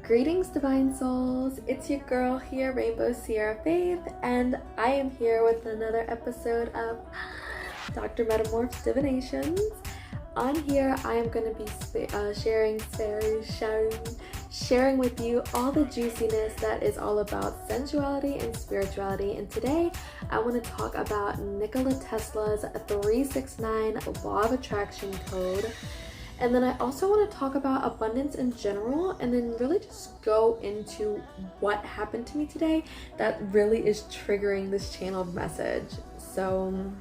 Greetings, divine souls. It's your girl here, Rainbow Sierra Faith, and I am here with another episode of Dr. Metamorph's Divinations. On here, I am going to be sharing with you all the juiciness that is all about sensuality and spirituality. And today, I want to talk about Nikola Tesla's 369 Law of Attraction Code. And then I also want to talk about abundance in general, and then really just go into what happened to me today that really is triggering this channeled message. So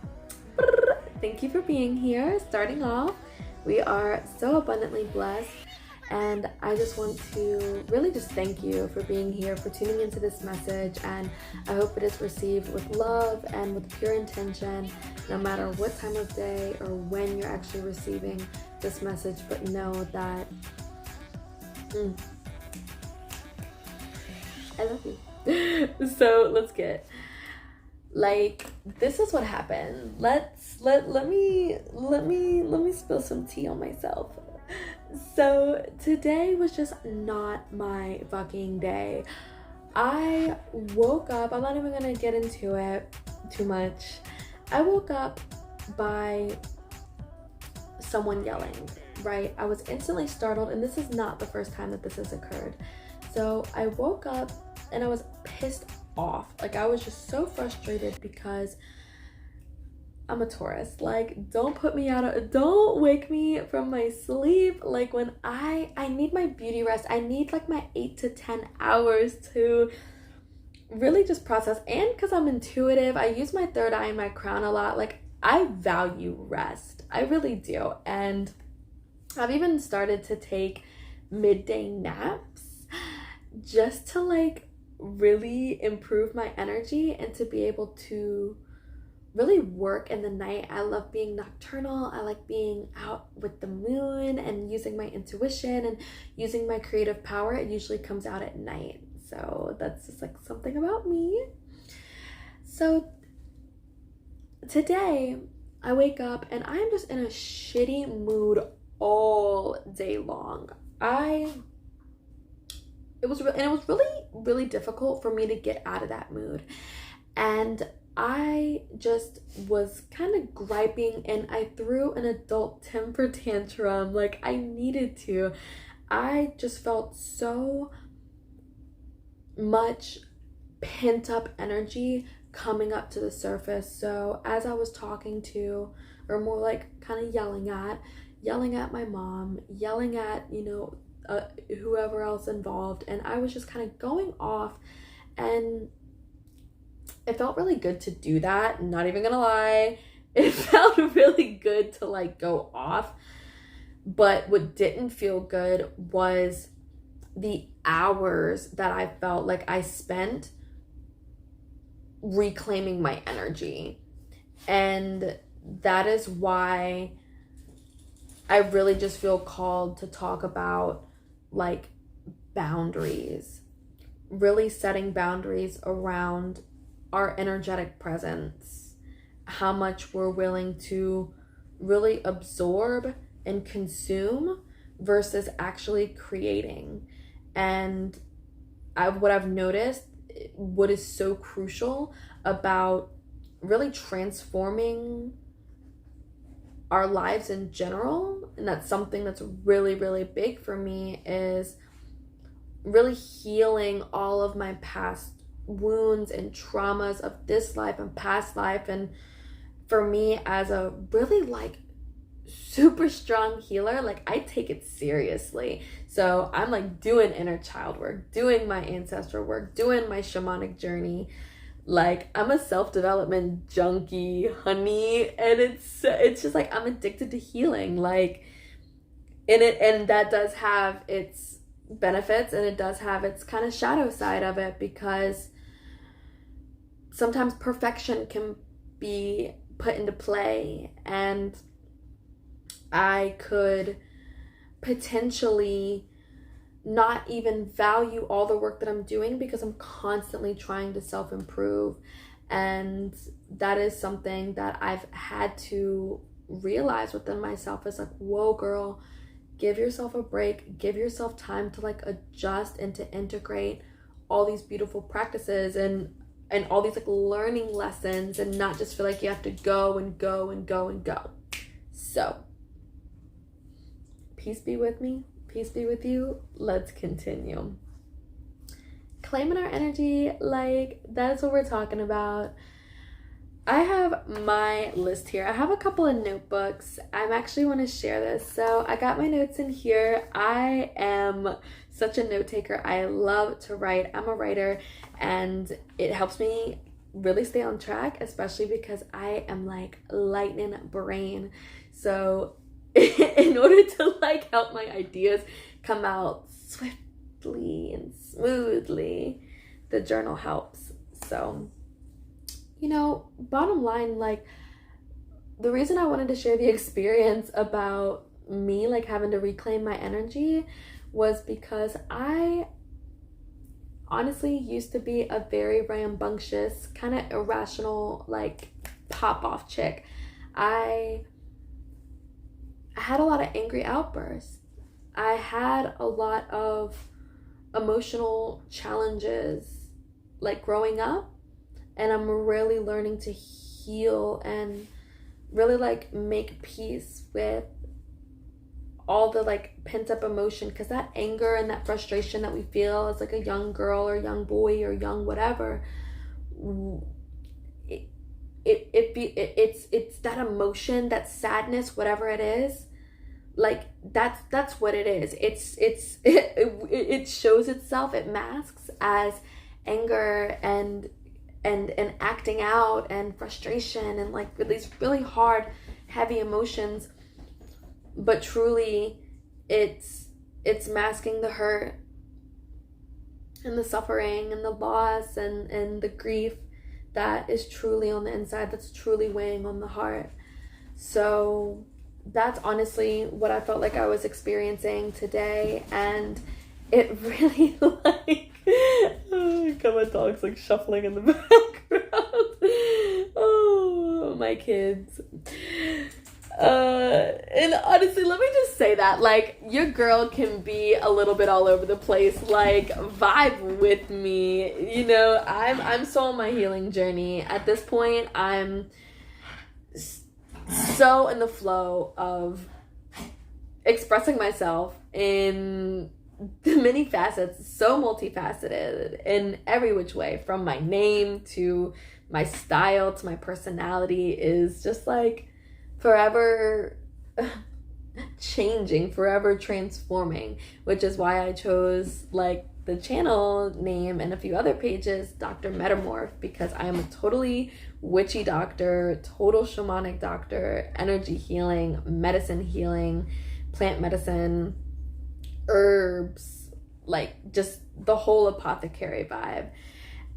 thank you for being here. Starting off, we are so abundantly blessed, and I just want to really just thank you for being here, for tuning into this message, and I hope it is received with love and with pure intention, no matter what time of day or when you're actually receiving this message. But know that I love you. So let's get this is what happened. Let me spill some tea on myself. So today was just not my fucking day. I woke up, I'm not even gonna get into it too much. I woke up by someone yelling, right? I was instantly startled, and this is not the first time that this has occurred. So I woke up and I was pissed off. I was just so frustrated because I'm a Taurus. Don't wake me from my sleep. When I need my beauty rest. I need my 8 to 10 hours to really just process. And because I'm intuitive, I use my third eye and my crown a lot. I value rest. I really do. And I've even started to take midday naps just to really improve my energy and to be able to really work in the night. I love being nocturnal. I like being out with the moon and using my intuition and using my creative power. It usually comes out at night. So that's just something about me. So today I wake up and I'm just in a shitty mood all day long. It was really difficult for me to get out of that mood. And I just was kind of griping, and I threw an adult temper tantrum I needed to. I just felt so much pent up energy coming up to the surface. So as I was talking to, or more kind of yelling at my mom, yelling at, whoever else involved, and I was just kind of going off, and it felt really good to do that. Not even gonna lie. It felt really good to go off. But what didn't feel good was the hours that I felt I spent reclaiming my energy. And that is why I really just feel called to talk about boundaries. Really setting boundaries around our energetic presence, how much we're willing to really absorb and consume versus actually creating. And what I've noticed, what is so crucial about really transforming our lives in general, and that's something that's really, really big for me, is really healing all of my past wounds and traumas of this life and past life. And for me, as a really super strong healer, I take it seriously. So I'm doing inner child work, doing my ancestral work, doing my shamanic journey. I'm a self-development junkie, honey, and it's just I'm addicted to healing. And that does have its benefits, and it does have its kind of shadow side of it, because sometimes perfection can be put into play, and I could potentially not even value all the work that I'm doing because I'm constantly trying to self-improve. And that is something that I've had to realize within myself, is whoa, girl, give yourself a break, give yourself time to like adjust and to integrate all these beautiful practices and all these like learning lessons, and not just feel like you have to go and go and go and go. So peace be with me, peace be with you. Let's continue. Claiming our energy, like that's what we're talking about. I have my list here. I have a couple of notebooks. I actually want to share this. So I got my notes in here. I am such a note taker. I love to write. I'm a writer, and it helps me really stay on track, especially because I am like lightning brain. So in order to like help my ideas come out swiftly and smoothly, the journal helps. So, you know, bottom line, like the reason I wanted to share the experience about me like having to reclaim my energy was because I honestly used to be a very rambunctious, kind of irrational, like pop-off chick. I had a lot of angry outbursts. I had a lot of emotional challenges like growing up, and I'm really learning to heal and really like make peace with all the like pent up emotion, because that anger and that frustration that we feel as like a young girl or young boy or young whatever, it's that emotion, that sadness, whatever it is, like that's what it is. It shows itself, it masks as anger and acting out and frustration and like these really hard, heavy emotions. But truly, it's masking the hurt and the suffering and the loss and the grief that is truly on the inside, that's truly weighing on the heart. So that's honestly what I felt like I was experiencing today, and it really like got my dog's like shuffling in the background. Oh, my kids. And honestly, let me just say that like your girl can be a little bit all over the place. Like vibe with me, you know. I'm so on my healing journey at this point. I'm so in the flow of expressing myself in the many facets, so multifaceted in every which way, from my name to my style to my personality, is just like forever changing, forever transforming, which is why I chose like the channel name and a few other pages, Dr. Metamorph, because I am a totally witchy doctor, total shamanic doctor, energy healing, medicine healing, plant medicine, herbs, like just the whole apothecary vibe.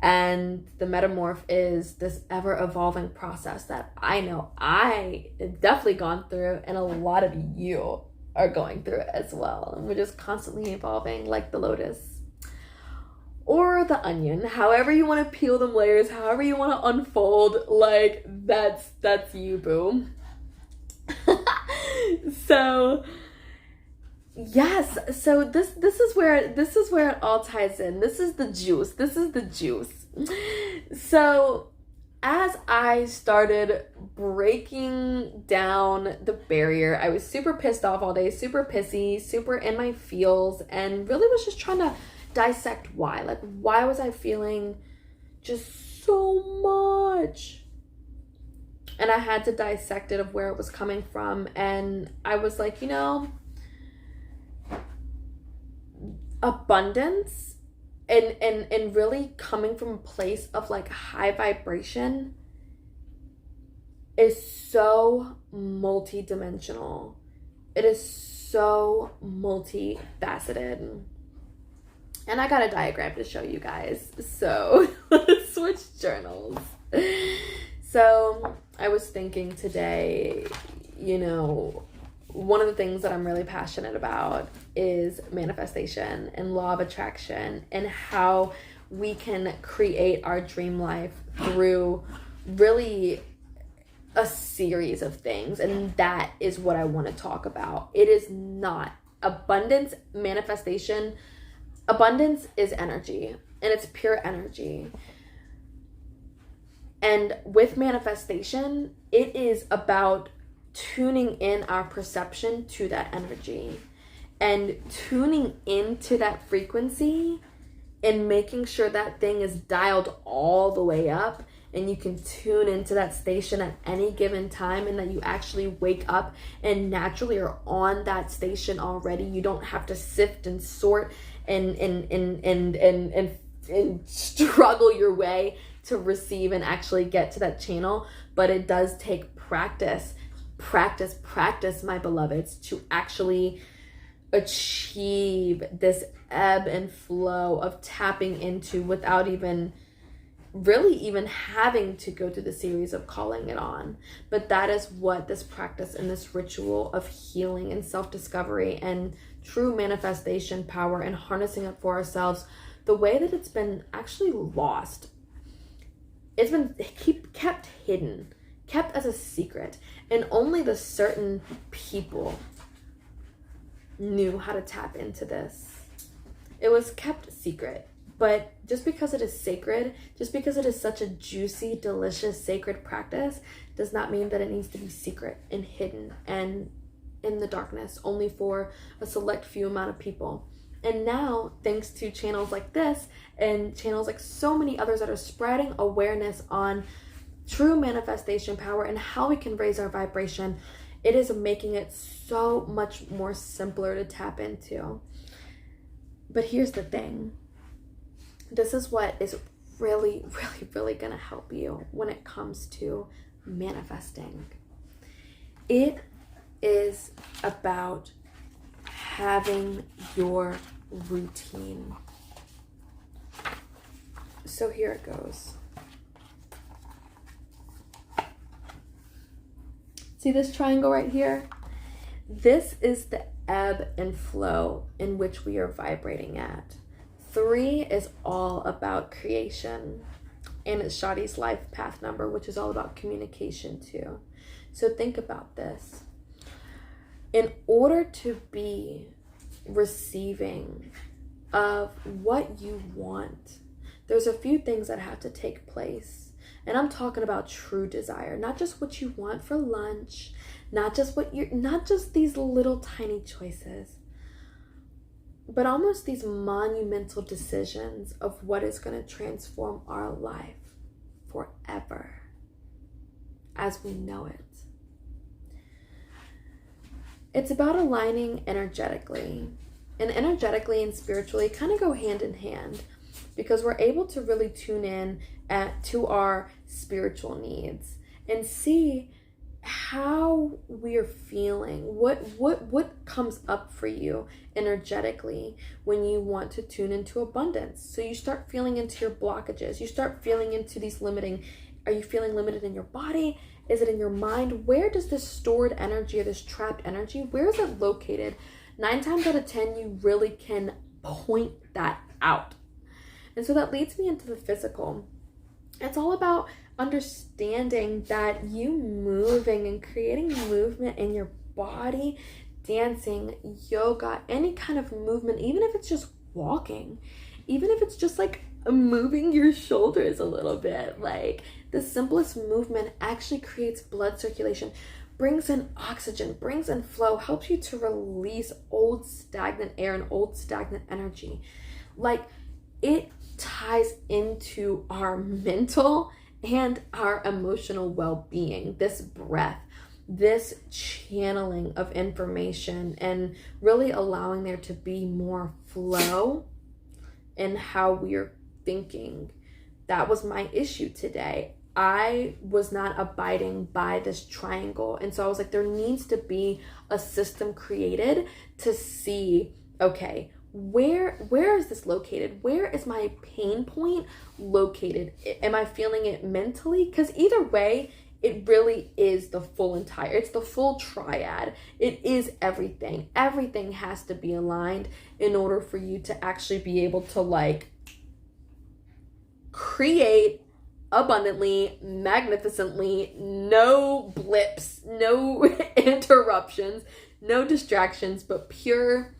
And the metamorph is this ever evolving process that I know I have definitely gone through, and a lot of you are going through it as well. And we're just constantly evolving like the lotus or the onion, however you want to peel them layers, however you want to unfold, like that's you, boo. So yes, so this is where it all ties in. This is the juice. So as I started breaking down the barrier, I was super pissed off all day, super pissy, super in my feels, and really was just trying to dissect why. Like, why was I feeling just so much? And I had to dissect it of where it was coming from. And I was like, you know, abundance and really coming from a place of like high vibration is so multi-dimensional. It is so multifaceted. And I got a diagram to show you guys. So let's switch journals. So I was thinking today, you know, one of the things that I'm really passionate about is manifestation and law of attraction, and how we can create our dream life through really a series of things. And that is what I want to talk about. It is not abundance manifestation. Abundance is energy, and it's pure energy. And with manifestation, it is about tuning in our perception to that energy and tuning into that frequency and making sure that thing is dialed all the way up, and you can tune into that station at any given time, and that you actually wake up and naturally are on that station already. You don't have to sift and sort and struggle your way to receive and actually get to that channel. But it does take practice, my beloveds, to actually achieve this ebb and flow of tapping into without even having to go through the series of calling it on. But that is what this practice and this ritual of healing and self-discovery and true manifestation power and harnessing it for ourselves, the way that it's been actually lost, it's been kept hidden, kept as a secret, and only the certain people knew how to tap into this. It was kept secret. But just because it is sacred, just because it is such a juicy, delicious, sacred practice, does not mean that it needs to be secret and hidden and in the darkness, only for a select few amount of people. And now, thanks to channels like this and channels like so many others that are spreading awareness on true manifestation power and how we can raise our vibration, it is making it so much more simpler to tap into. But here's the thing. This is what is really, really, really going to help you when it comes to manifesting. It is about having your routine. So here it goes. See this triangle right here? This is the ebb and flow in which we are vibrating at. 3 is all about creation, and it's Shadi's life path number, which is all about communication too. So think about this. In order to be receiving of what you want, there's a few things that have to take place. And I'm talking about true desire, not just what you want for lunch, not just these little tiny choices, but almost these monumental decisions of what is going to transform our life forever as we know it. It's about aligning energetically. And energetically and spiritually kind of go hand in hand, because we're able to really tune in to our spiritual needs and see how we're feeling, what comes up for you energetically when you want to tune into abundance. So you start feeling into your blockages, you start feeling into these limiting. Are you feeling limited in your body? Is it in your mind? Where does this stored energy or this trapped energy, where is it located? 9 times out of 10, you really can point that out. And so that leads me into the physical. It's all about understanding that you moving and creating movement in your body, dancing, yoga, any kind of movement, even if it's just walking, even if it's just like moving your shoulders a little bit, like the simplest movement actually creates blood circulation, brings in oxygen, brings in flow, helps you to release old stagnant air and old stagnant energy. Like, it ties into our mental and our emotional well-being, this breath, this channeling of information, and really allowing there to be more flow in how we're thinking. That was my issue today. I was not abiding by this triangle. And so I was like, there needs to be a system created to see, okay, where is this located? Where is my pain point located? Am I feeling it mentally? Because either way, it really is the full entire, it's the full triad. It is everything. Everything has to be aligned in order for you to actually be able to like create abundantly, magnificently, no blips, no interruptions, no distractions, but pure,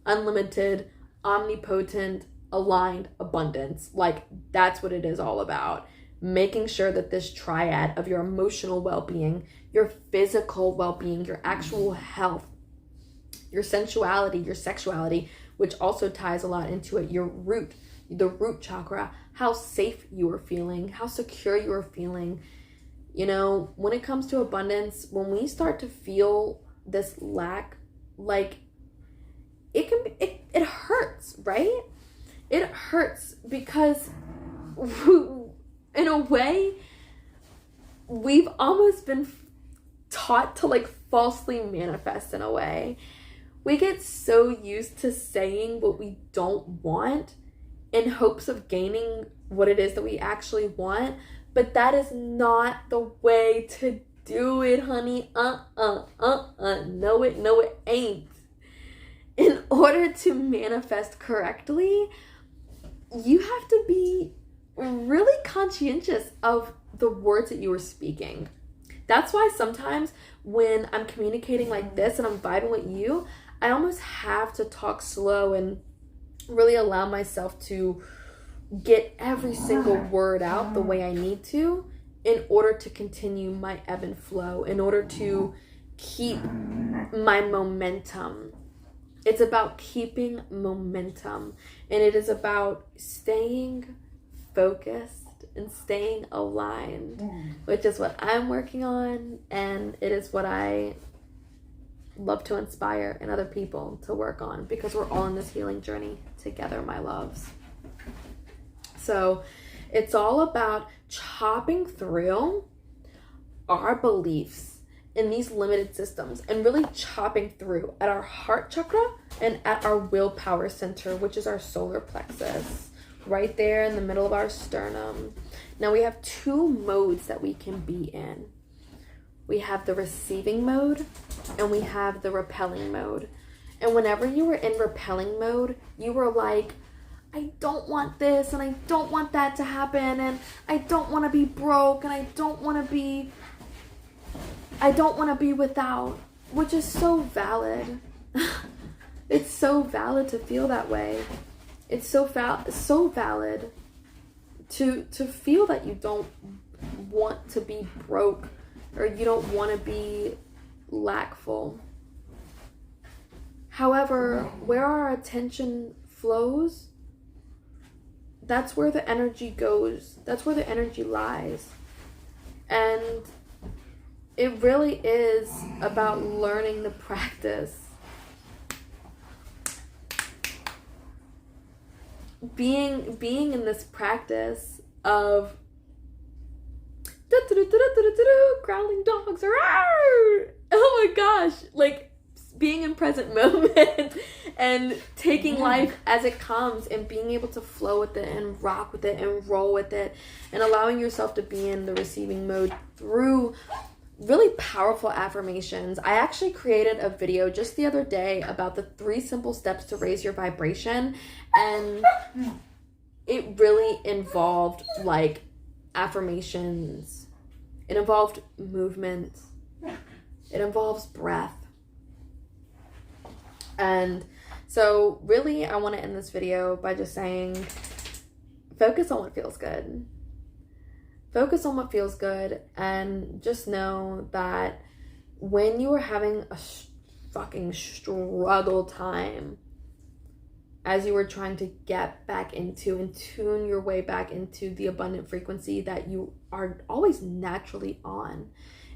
unlimited, omnipotent, aligned abundance. Like, that's what it is all about. Making sure that this triad of your emotional well-being, your physical well-being, your actual health, your sensuality, your sexuality, which also ties a lot into it, the root chakra, how safe you are feeling, how secure you are feeling. You know, when it comes to abundance, when we start to feel this lack, like, it hurts, right? It hurts because in a way, we've almost been taught to like falsely manifest in a way. We get so used to saying what we don't want in hopes of gaining what it is that we actually want, but that is not the way to do it, honey. No, it ain't. In order to manifest correctly, you have to be really conscientious of the words that you are speaking. That's why sometimes when I'm communicating like this and I'm vibing with you, I almost have to talk slow and really allow myself to get every single word out the way I need to in order to continue my ebb and flow, in order to keep my momentum. It's about keeping momentum, and it is about staying focused and staying aligned, which is what I'm working on, and it is what I love to inspire in other people to work on, because we're all in this healing journey together, my loves. So it's all about chopping through our beliefs in these limited systems and really chopping through at our heart chakra and at our willpower center, which is our solar plexus, right there in the middle of our sternum. Now we have two modes that we can be in. We have the receiving mode and we have the repelling mode. And whenever you were in repelling mode, you were like, I don't want this and I don't want that to happen, and I don't want to be broke, and I don't want to be without, which is so valid. It's so valid to feel that way. It's so valid to feel that you don't want to be broke, or you don't want to be lackful. However, where our attention flows, that's where the energy goes. That's where the energy lies. And it really is about learning the practice. Being in this practice of growling dogs, oh my gosh, like being in present moment and taking life as it comes and being able to flow with it and rock with it and roll with it and allowing yourself to be in the receiving mode through really powerful affirmations. I actually created a video just the other day about the 3 simple steps to raise your vibration, and it really involved like affirmations. It involved movement. It involves breath. And so really I want to end this video by just saying, focus on what feels good. Focus on what feels good, and just know that when you are having a fucking struggle time, as you are trying to get back into and tune your way back into the abundant frequency that you are always naturally on,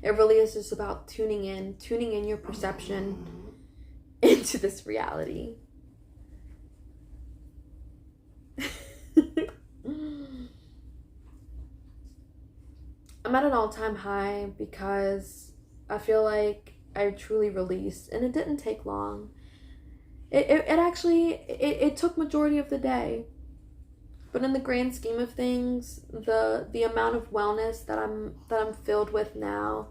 it really is just about tuning in your perception into this reality. I'm at an all-time high because I feel like I truly released, and it didn't take long. It actually took majority of the day, but in the grand scheme of things, the amount of wellness that I'm filled with now.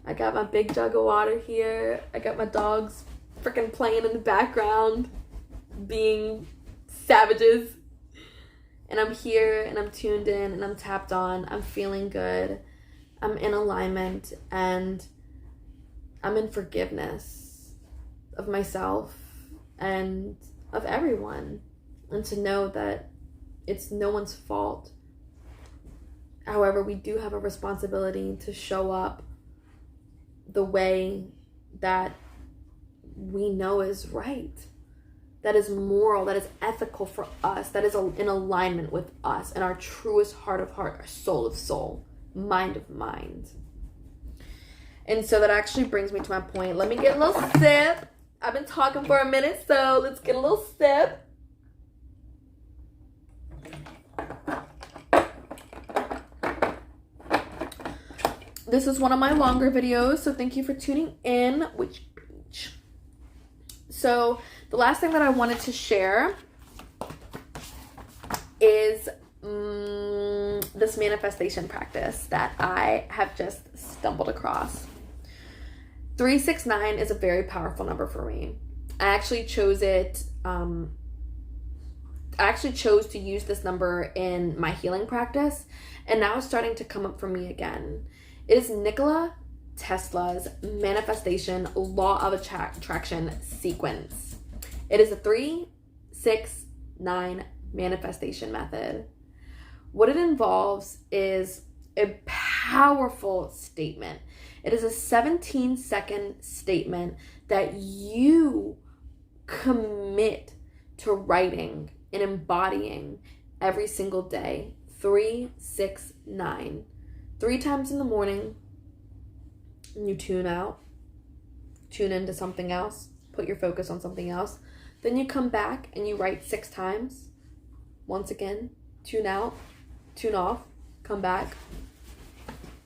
I got my big jug of water here. I got my dogs freaking playing in the background, being savages. And I'm here and I'm tuned in and I'm tapped on. I'm feeling good. I'm in alignment and I'm in forgiveness. of myself and of everyone, and to know that it's no one's fault. However, we do have a responsibility to show up the way that we know is right, that is moral, that is ethical for us, that is in alignment with us and our truest heart of heart, our soul of soul, mind of mind. And so that actually brings me to my point. Let me get a little sip. I've been talking for a minute, so let's get a little sip. This is one of my longer videos, so thank you for tuning in. Which beach? So the last thing that I wanted to share is this manifestation practice that I have just stumbled across. 369 is a very powerful number for me. I actually chose it. I actually chose to use this number in my healing practice, and now it's starting to come up for me again. It is Nikola Tesla's manifestation law of attraction sequence. It is a 3-6-9 manifestation method. What it involves is a powerful statement. It is a 17-second statement that you commit to writing and embodying every single day. 3-6-9. 3 times in the morning, you tune out, tune into something else, put your focus on something else. Then you come back and you write 6 times. Once again, tune out, tune off, come back.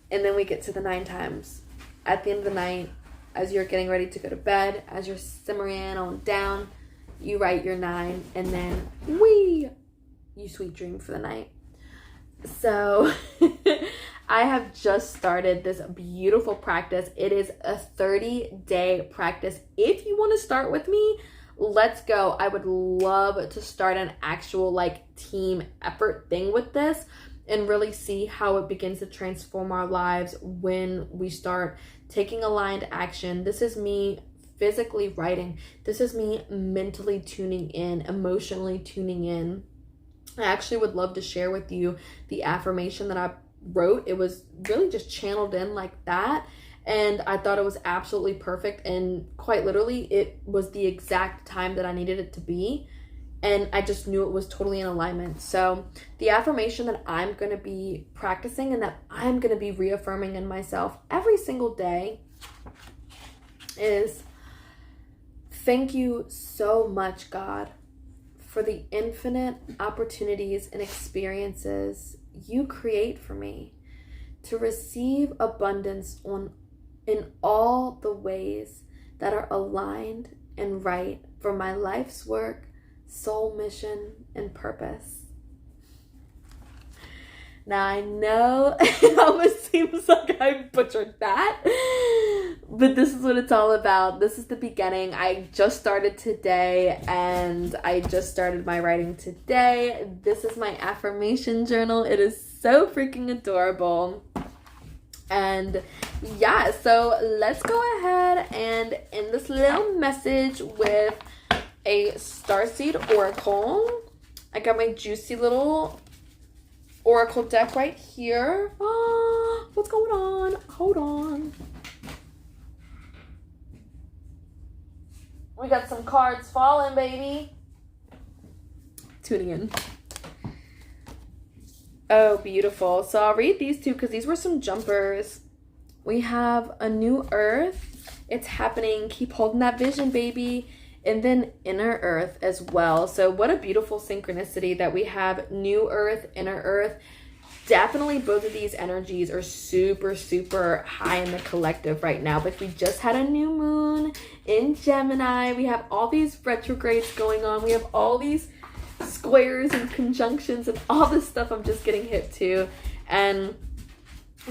And then we get to the 9 times. At the end of the night, as you're getting ready to go to bed, as you're simmering on down, you write your 9, and then you sweet dream for the night. So I have just started this beautiful practice. It is a 30-day practice. If you want to start with me, let's go. I would love to start an actual team effort thing with this and really see how it begins to transform our lives when we start taking aligned action. This is me physically writing. This is me mentally tuning in, emotionally tuning in. I actually would love to share with you the affirmation that I wrote. It was really just channeled in like that, and I thought it was absolutely perfect, and quite literally it was the exact time that I needed it to be, and I just knew it was totally in alignment. So the affirmation that I'm going to be practicing and that I'm going to be reaffirming in myself every single day is, thank you so much, God, for the infinite opportunities and experiences you create for me to receive abundance in all the ways that are aligned and right for my life's work, soul mission, and purpose. Now I know it almost seems like I butchered that, but this is what it's all about. This is the beginning. I just started today, and I just started my writing today. This is my affirmation journal. It is so freaking adorable. And yeah, so let's go ahead and end this little message with a starseed oracle. I got my juicy little oracle deck right here. What's going on? Hold on. We got some cards falling, baby. Tuning in. Oh, beautiful. So I'll read these two because these were some jumpers. We have a new earth. It's happening. Keep holding that vision, baby. And then inner earth as well. So what a beautiful synchronicity that we have new earth, inner earth. Definitely both of these energies are super, super high in the collective right now. But we just had a new moon in Gemini. We have all these retrogrades going on. We have all these squares and conjunctions and all this stuff I'm just getting hip to. And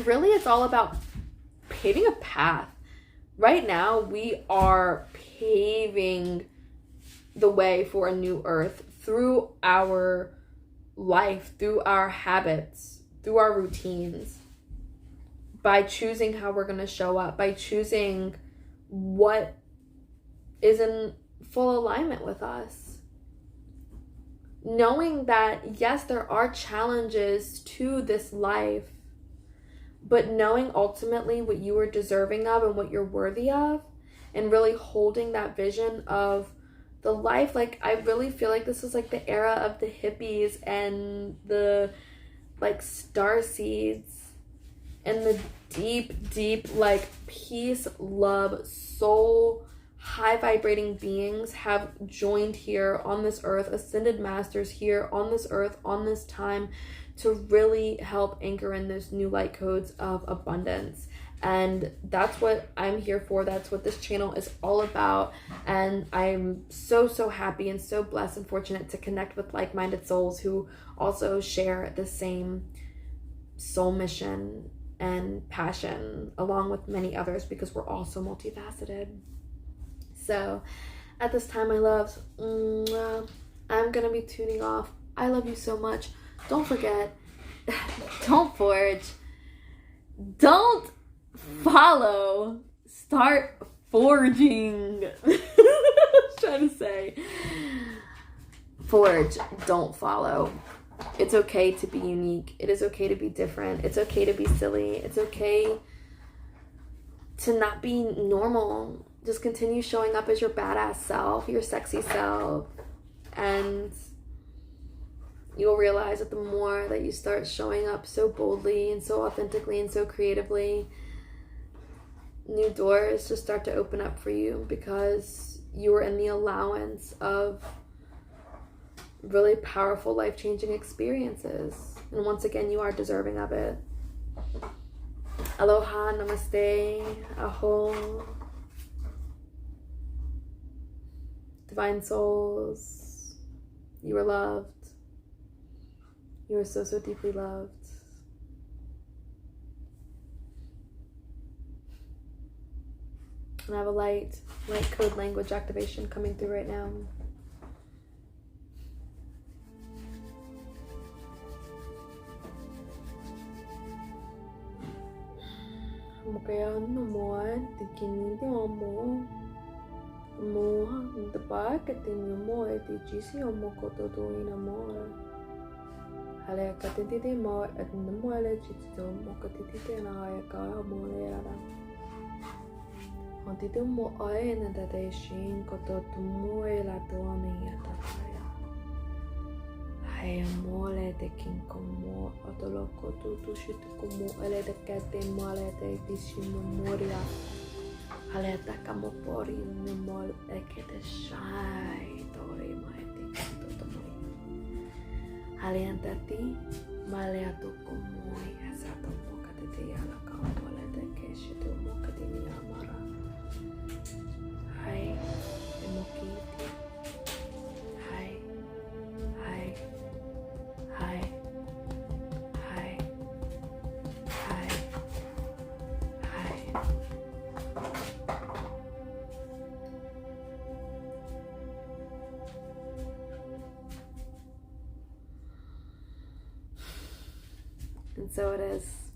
really it's all about paving a path. Right now we are paving the way for a new earth through our life, through our habits, through our routines, by choosing how we're going to show up, by choosing what is in full alignment with us. Knowing that, yes, there are challenges to this life, but knowing ultimately what you are deserving of and what you're worthy of, and really holding that vision of the life. Like, I really feel like this is like the era of the hippies and the like star seeds and the deep like peace, love, soul, high vibrating beings have joined here on this earth, ascended masters here on this earth, on this time, to really help anchor in those new light codes of abundance. And that's what I'm here for. That's what this channel is all about. And I'm so happy and so blessed and fortunate to connect with like-minded souls who also share the same soul mission and passion, along with many others, because we're all so multifaceted. So at this time, my loves, I'm gonna be tuning off. I love you so much. Don't forget, don't forge, don't follow, start forging. I was trying to say forge, don't follow. It's okay to be unique. It is okay to be different. It's okay to be silly. It's okay to not be normal. Just continue showing up as your badass self, your sexy self, and you'll realize that the more that you start showing up so boldly and so authentically and so creatively, new doors just start to open up for you, because you are in the allowance of really powerful, life-changing experiences. And once again, you are deserving of it. Aloha, namaste, aho. Divine souls, you are loved. You are so deeply loved. And I have a light code language activation coming through right now. Kaya mo tikini mo the back at the mo the GC mo koto doing a more. Hale katiti mo at the mole chito mo katiti na haya ka mo lera. Antito mo ay na date shin koto tumo la tone yata haya. Haya mole de king como otolo koto tu shit como ele de kate mole de dishimo moria. Hale takamo pori no mol ekete shai tori mai tikito moi. Hale antati male atu komoi asato mokate te ala ka mole de keshito mokate ni amara. Hai emokiti. Hai hai hai hai hai hai. And so it is.